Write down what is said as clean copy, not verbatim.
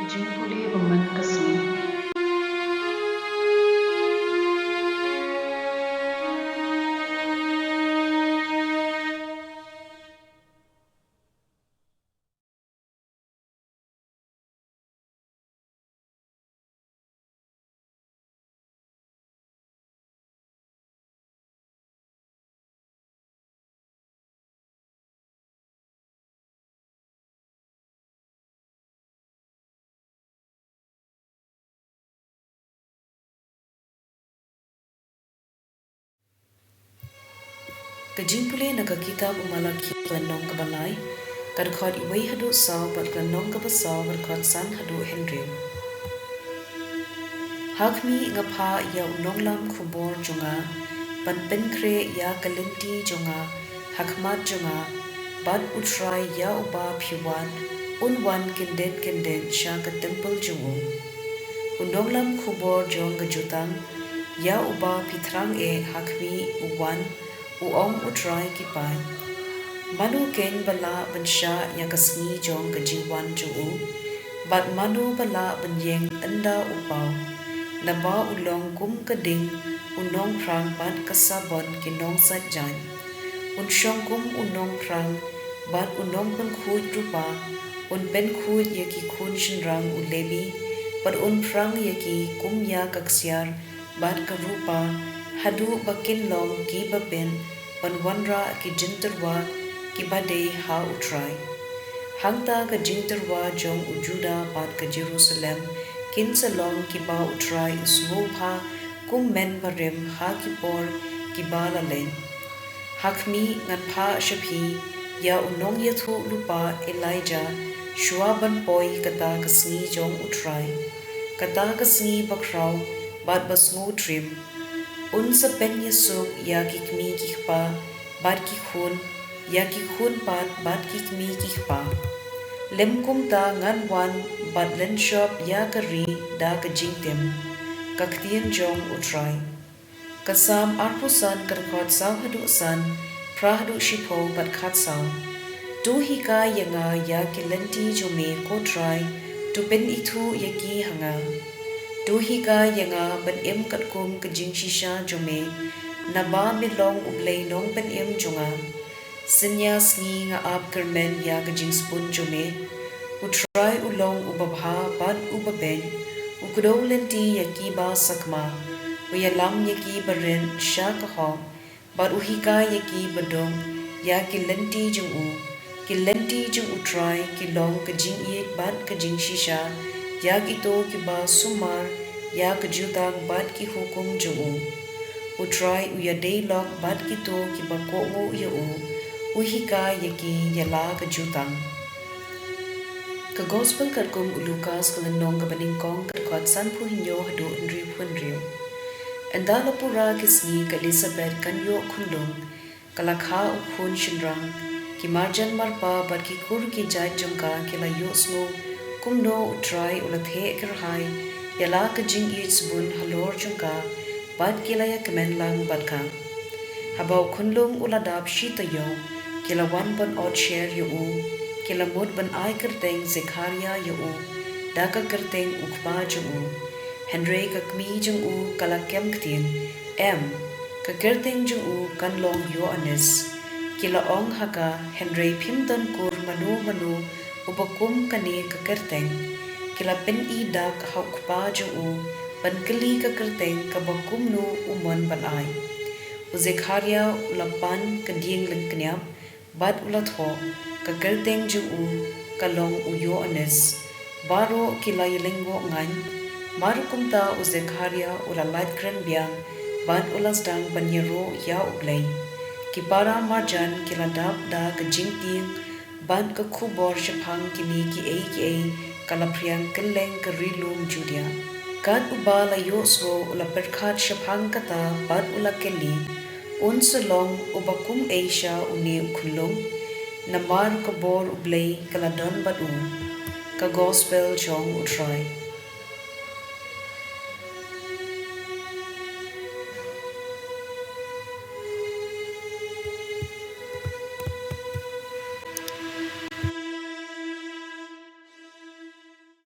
Jimpuli Woman Kasmi. Kajimpule nakakita bumalaki klanong kabalay, kadkod iway hadu saw pat klanong kabasaw kadkod san hadu Henry. Hakmi ngapa ya unonglam kubor junga, pan penkre ya kalinti junga, hakmat junga, bad utray ya uba piwan, unwan kindet sya ka temple jungu. Unonglam kubor jong kajutang, ya uba pitrang hakmi uwan, uong utray kipai. Manu ken bala bensya yang kasngi jong kejiwan juu, bat manu bala benyeng enda upau, naba ulong kum keding, unong prang bat kasabon kinong satjan, unsyong kum unong prang, bat unong pengkut rupa, un penkut yaki kun shenrang ulebi, bat un prang yaki kum ya kaksyar, bat karupa, hadu bakin long ki baben, panwanra ki jinterwa ki badai ha utrai. Hangta ka jinterwa jong ujuda bat ka Jerusalem, kin salong ki ba utrai usmopha kum men barim ha ki por ki ba lalen. Hakmi ngan pha shapi ya unong yathu lupa Elijah shuaban poi kata kasngi jong utrai. Kata kasngi bakraw bat basngu trim. Un sa pen yasuk ya kikmi kikpa, bat kikhun, ya kikhun bat kikmi kikpa. Lem kumta ngan wan bat len shop ya kari da kajingtem, kaktian jong utray. Kasam arpusan karkot saw hadu san, prahadu shipo bat khatsaw. Tu hika yanga ya kilenti jume kotray, tu pen itu yaki hanga. Duhiga yanga ban em katkum kajing shisha jume, naba milong ublay nong ban em junga. Sinya sngi nga ab kermen ya kajing spun jume, utray ulong ubabha bad ubaben, ukudaw lenti yaki ba sakma, uyalam yaki barin sya kaho, bad uhiga yaki badong, ya kilenti jungu, kilenti jung utray kilong kajing iit bad kajing shisha, yag ito kiba sumar ya kajutang bad ki hukum juu. Utray uyadey lok bad kito kiba kongo yuu. Uhika yaki yala kajutang. Ka gospel katkum ulukas kalanong kabaningkong katkot san puhinyo hadu inri punriyo. Endala pura kisngi ka Elizabeth kanyo kundong kalakha ukhun shinrang ki marjan marpa bad ki kur ki jay jungka kila yusmo kumno utray ulathe kerhai yala kajing bun halor jungka bad kilaya kemenlang badka habau kunlung uladab shita yo kila wan ban odd share yo kila mud ban ay kerteng Zekaria yo daka kerteng ukba jung Henry kakmi jung kala kem ktin ka kerteng jung kanlong yo anis kila ong haka Henry pimdon kur manu ubakum kani kakerteng kila pen ida kahukpa juu ban kali kakerteng kabakum nu umon banai Zekaria ulapan kading lengknyap bad ulatho kakerteng juu kalong uyo anes baro kila yelenggo ngan marukumta Zekaria ulalait kren biang bad ulasdang banyero ya uglay kipara marjan kila dab da kajingting ban ka kubor shapang kini ki kalapriang keleng kerilum judia. Kad ubala yoswo ula perkat shapang kata bad ula keli, un selong ubakum Asia uni ukulong, namar kabor ublay kaladon badu, ka gospel jong utray.